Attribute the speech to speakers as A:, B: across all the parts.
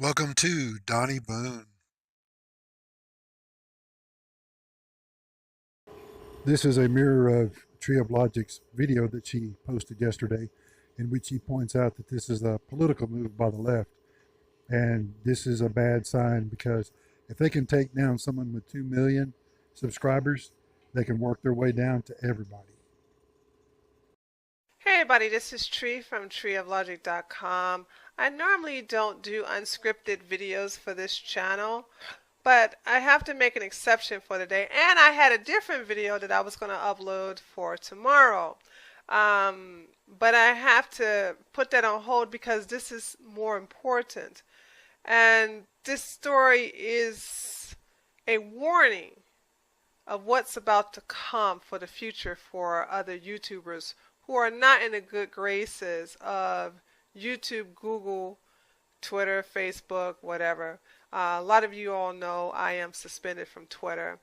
A: Welcome to Donnie Boone. This is a mirror of Tree of Logic's video that she posted yesterday, in which she points out that this is a political move by the left. And this is a bad sign because if they can take down someone with 2 million subscribers, they can work their way down to everybody.
B: Hey everybody, this is Tree from treeoflogic.com. I normally don't do unscripted videos for this channel, but I have to make an exception for today. And I had a different video that I was going to upload for tomorrow. But I have to put that on hold because this is more important. And this story is a warning of what's about to come for the future for other YouTubers who are not in the good graces of YouTube, Google, Twitter, Facebook, whatever. A lot of you all know I am suspended from Twitter,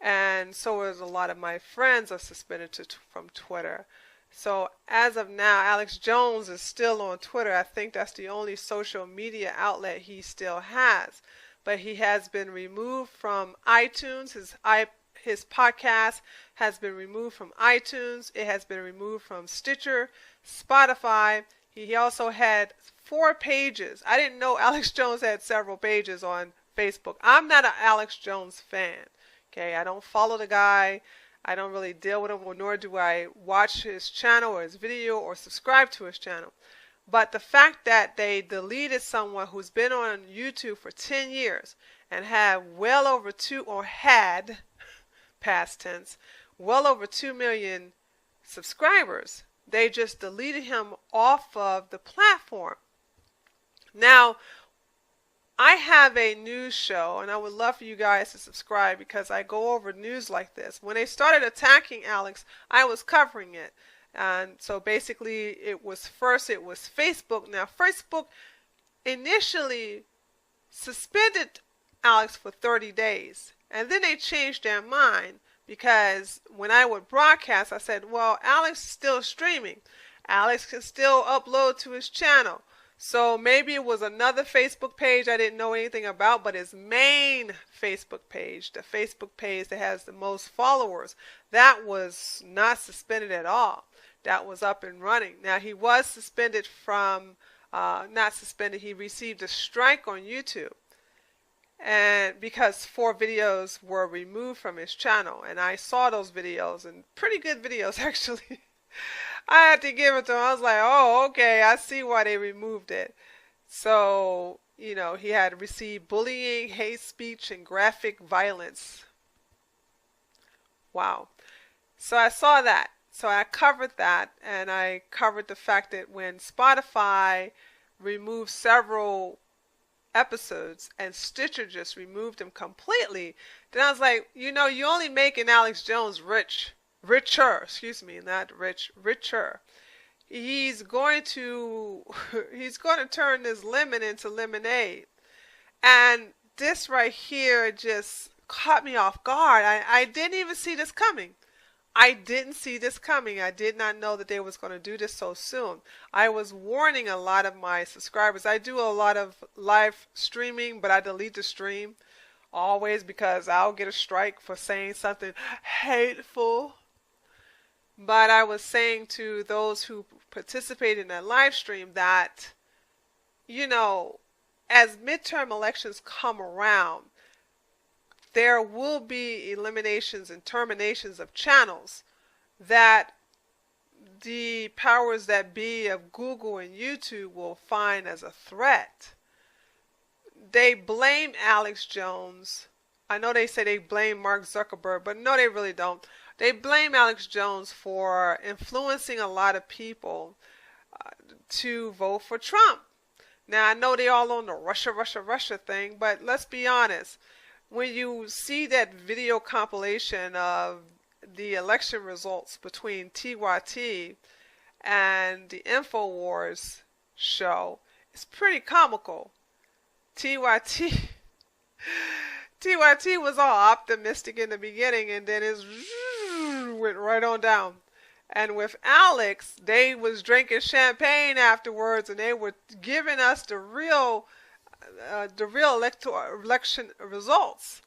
B: and so is a lot of my friends are suspended from Twitter. So as of now, Alex Jones is still on Twitter. I think that's the only social media outlet he still has. But he has been removed from iTunes. His podcast has been removed from iTunes. It has been removed from Stitcher, Spotify. He also had 4 pages. I didn't know Alex Jones had several pages on Facebook. I'm not an Alex Jones fan. Okay, I don't follow the guy. I don't really deal with him, nor do I watch his channel or his video or subscribe to his channel. But the fact that they deleted someone who's been on YouTube for 10 years and had well over had past tense, well over 2 million subscribers. They just deleted him off of the platform. Now, I have a news show, and I would love for you guys to subscribe because I go over news like this. When they started attacking Alex, I was covering it. And so basically, it was Facebook. Now, Facebook initially suspended Alex for 30 days. And then they changed their mind because when I would broadcast, I said, well, Alex is still streaming. Alex can still upload to his channel. So maybe it was another Facebook page I didn't know anything about, but his main Facebook page, the Facebook page that has the most followers, that was not suspended at all. That was up and running. Now, he was suspended from, not suspended, he received a strike on YouTube. And because 4 videos were removed from his channel, and I saw those videos, and pretty good videos actually. I had to give it to him. I was like, oh, okay, I see why they removed it. So, he had received bullying, hate speech, and graphic violence. Wow. So I saw that. So I covered that, and I covered the fact that when Spotify removed several episodes and Stitcher just removed them completely, then I was like, you're only making Alex Jones richer, richer. He's going to turn this lemon into lemonade. And this right here just caught me off guard. I didn't even see this coming. I didn't see this coming. I did not know that they was going to do this so soon. I was warning a lot of my subscribers. I do a lot of live streaming, but I delete the stream always because I'll get a strike for saying something hateful. But I was saying to those who participated in that live stream that, as midterm elections come around, there will be eliminations and terminations of channels that the powers that be of Google and YouTube will find as a threat. They blame Alex Jones. I know they say they blame Mark Zuckerberg, but no, they really don't. They blame Alex Jones for influencing a lot of people to vote for Trump. Now, I know they all on the Russia thing, but let's be honest. When you see that video compilation of the election results between TYT and the InfoWars show, it's pretty comical. TYT was all optimistic in the beginning, and then it went right on down. And with Alex, they was drinking champagne afterwards, and they were giving us the real the real election results,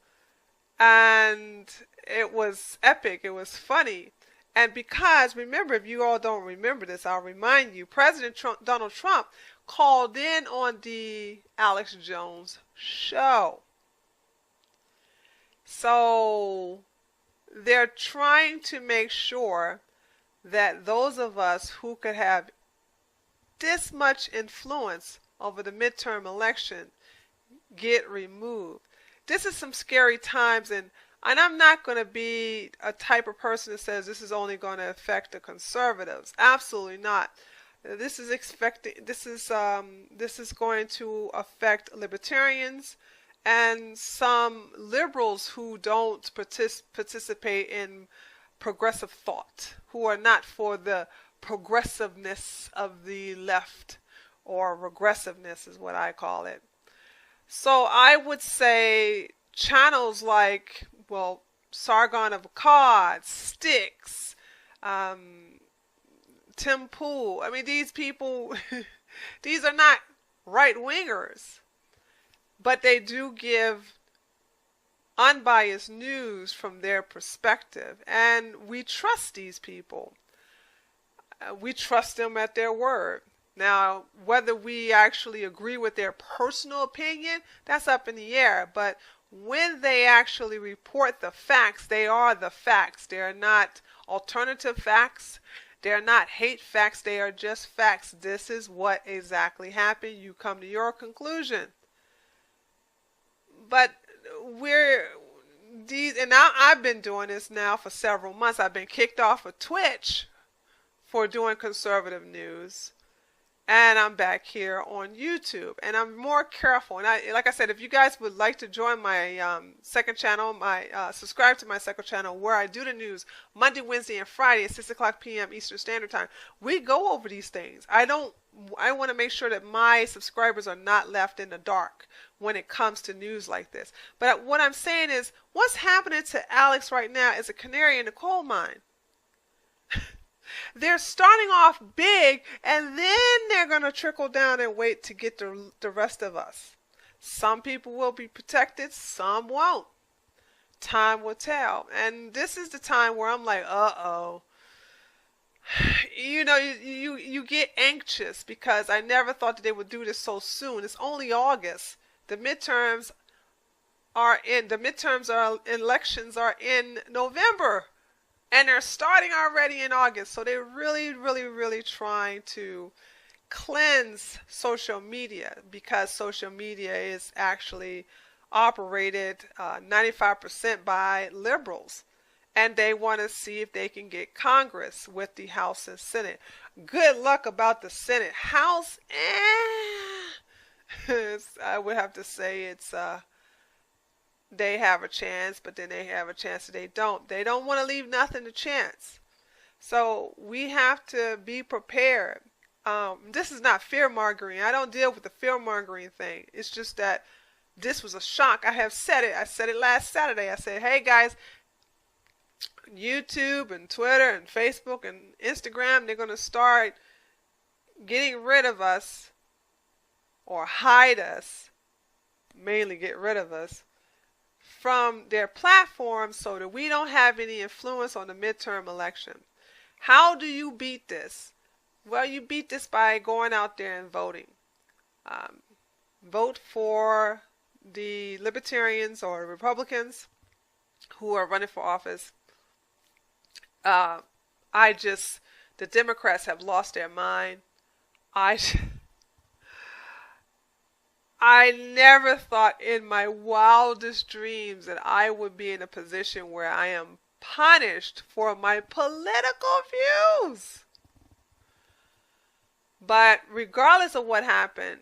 B: and it was epic. It was funny. And because, remember, if you all don't remember this, I'll remind you, Donald Trump called in on the Alex Jones show. So they're trying to make sure that those of us who could have this much influence over the midterm election get removed. This is some scary times, and I'm not going to be a type of person that says this is only going to affect the conservatives. Absolutely not. This is going to affect libertarians and some liberals who don't participate in progressive thought, who are not for the progressiveness of the left, or regressiveness is what I call it. So I would say channels like, well, Sargon of Akkad, Styx, Tim Pool. I mean, these people, these are not right-wingers, but they do give unbiased news from their perspective, and we trust these people. We trust them at their word. Now, whether we actually agree with their personal opinion, that's up in the air, but when they actually report the facts, they are the facts. They are not alternative facts. They are not hate facts. They are just facts. This is what exactly happened. You come to your conclusion. But and now I've been doing this now for several months. I've been kicked off of Twitch for doing conservative news. And I'm back here on YouTube, and I'm more careful. And like I said, if you guys would like to join my second channel, subscribe to my second channel where I do the news Monday, Wednesday, and Friday at 6 o'clock p.m. Eastern Standard Time. We go over these things. I want to make sure that my subscribers are not left in the dark when it comes to news like this. But what I'm saying is, what's happening to Alex right now is a canary in the coal mine. They're starting off big, and then they're going to trickle down and wait to get the rest of us. Some people will be protected, some won't. Time will tell. And this is the time where I'm like, uh-oh. You know, you get anxious because I never thought that they would do this so soon. It's only August. Elections are in November. And they're starting already in August. So they're really, really, really trying to cleanse social media, because social media is actually operated 95% by liberals. And they want to see if they can get Congress with the House and Senate. Good luck about the Senate. House, I would have to say it's... they have a chance, but then they have a chance that they don't. They don't want to leave nothing to chance. So we have to be prepared. This is not fear-mongering. I don't deal with the fear-mongering thing. It's just that this was a shock. I have said it. I said it last Saturday. I said, hey guys, YouTube and Twitter and Facebook and Instagram, they're going to start getting rid of us, or hide us, mainly get rid of us, from their platforms so that we don't have any influence on the midterm election. How do you beat this? Well, you beat this by going out there and voting. Vote for the Libertarians or Republicans who are running for office. The Democrats have lost their mind. I never thought in my wildest dreams that I would be in a position where I am punished for my political views. But regardless of what happened,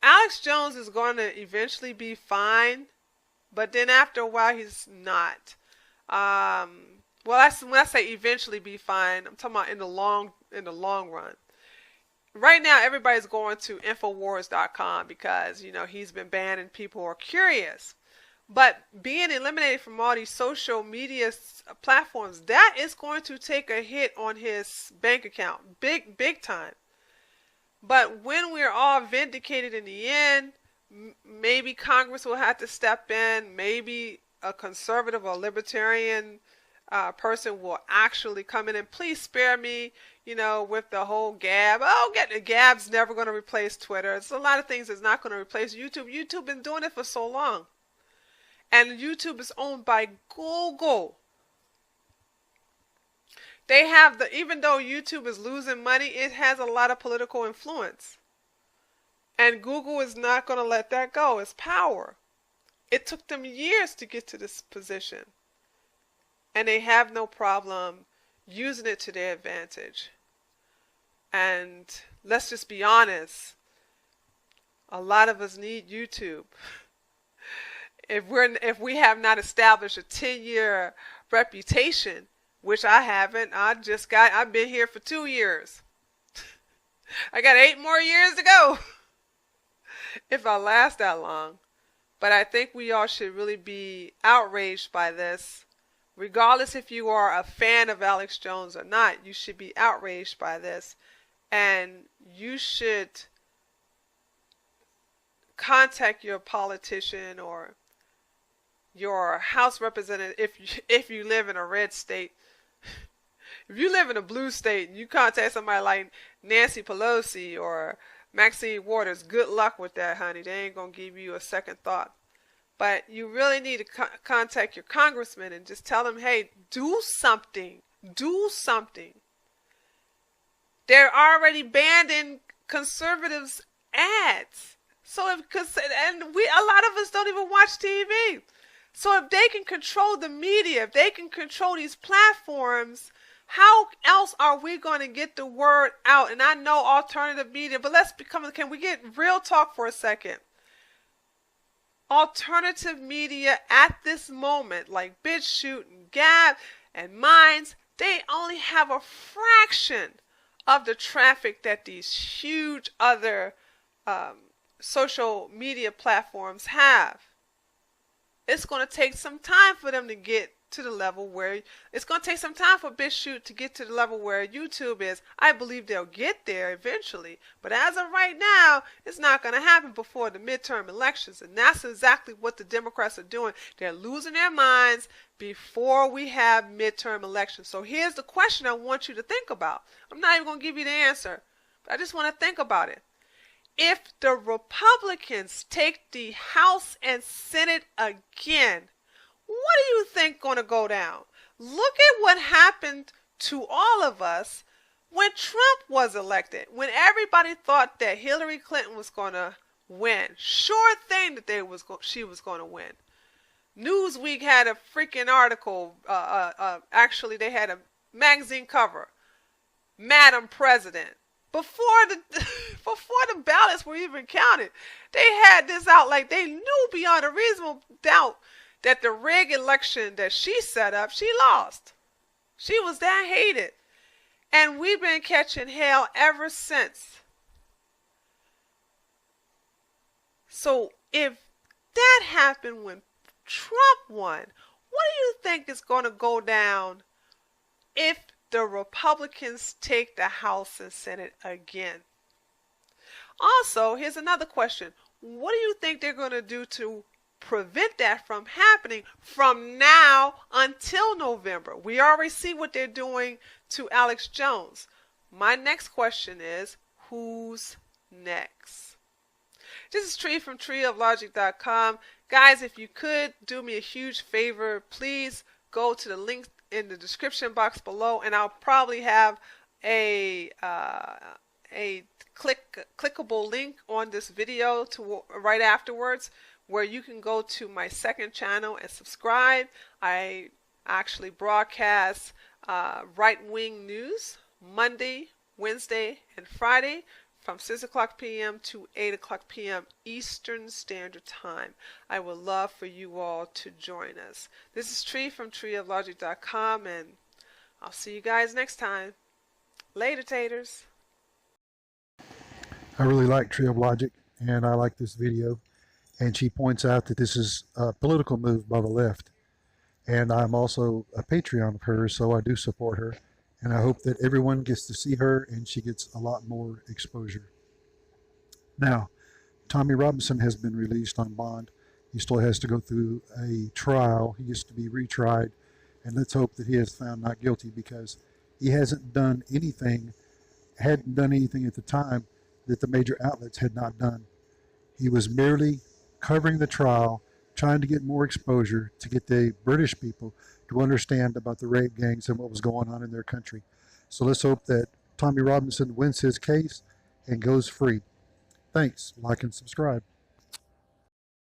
B: Alex Jones is going to eventually be fine, but then after a while he's not. When I say eventually be fine, I'm talking about in the long run. Right now, everybody's going to Infowars.com because, you know, he's been banned and people are curious. But being eliminated from all these social media platforms, that is going to take a hit on his bank account. Big time. But when we're all vindicated in the end, maybe Congress will have to step in. Maybe a conservative or libertarian person will actually come in and please spare me, with the whole Gab. Oh, Gab's never going to replace Twitter. There's a lot of things that's not going to replace YouTube. YouTube been doing it for so long. And YouTube is owned by Google. They have even though YouTube is losing money, it has a lot of political influence. And Google is not going to let that go. It's power. It took them years to get to this position. And they have no problem using it to their advantage. And let's just be honest. A lot of us need YouTube. If we have not established a 10-year reputation, which I haven't, I've been here for 2 years. I got 8 more years to go. If I last that long. But I think we all should really be outraged by this. Regardless if you are a fan of Alex Jones or not, you should be outraged by this. And you should contact your politician or your House representative if you live in a red state. If you live in a blue state and you contact somebody like Nancy Pelosi or Maxine Waters, good luck with that, honey. They ain't going to give you a second thought. But you really need to contact your congressman and just tell them, hey, do something. Do something. They're already banning conservatives' ads. So a lot of us don't even watch TV. So if they can control the media, if they can control these platforms, how else are we going to get the word out? And I know alternative media, but can we get real talk for a second? Alternative media at this moment, like BitChute and Gab and Minds, they only have a fraction of the traffic that these huge other social media platforms have. It's going to take some time for them to get to the level where it's going to take some time for BitChute to get to the level where YouTube is. I believe they'll get there eventually, but as of right now, it's not going to happen before the midterm elections, and that's exactly what the Democrats are doing. They're losing their minds before we have midterm elections. So here's the question I want you to think about. I'm not even going to give you the answer, but I just want to think about it. If the Republicans take the House and Senate again, what do you think going to go down? Look at what happened to all of us when Trump was elected, when everybody thought that Hillary Clinton was going to win. Sure thing that she was going to win. Newsweek had a freaking article. Actually, they had a magazine cover. Madam President. Before the ballots were even counted, they had this out like they knew beyond a reasonable doubt that the rigged election that she set up, she lost. She was that hated. And we've been catching hell ever since. So if that happened when Trump won, what do you think is going to go down if the Republicans take the House and Senate again? Also, here's another question. What do you think they're going to do to prevent that from happening from now until November? We already see what they're doing to Alex Jones. My next question is, who's next? This is Tree from treeoflogic.com. Guys, if you could do me a huge favor, please go to the link in the description box below, and I'll probably have a clickable link on this video to right afterwards, where you can go to my second channel and subscribe. I actually broadcast right-wing news Monday, Wednesday, and Friday from 6 o'clock p.m. to 8 o'clock p.m. Eastern Standard Time. I would love for you all to join us. This is Tree from treeoflogic.com, and I'll see you guys next time. Later, taters.
A: I really like Tree of Logic, and I like this video. And she points out that this is a political move by the left. And I'm also a Patreon of hers, so I do support her. And I hope that everyone gets to see her and she gets a lot more exposure. Now, Tommy Robinson has been released on bond. He still has to go through a trial. He is to be retried, and let's hope that he is found not guilty because he hadn't done anything at the time that the major outlets had not done. He was merely covering the trial, trying to get more exposure to get the British people to understand about the rape gangs and what was going on in their country. So let's hope that Tommy Robinson wins his case and goes free. Thanks. Like and subscribe.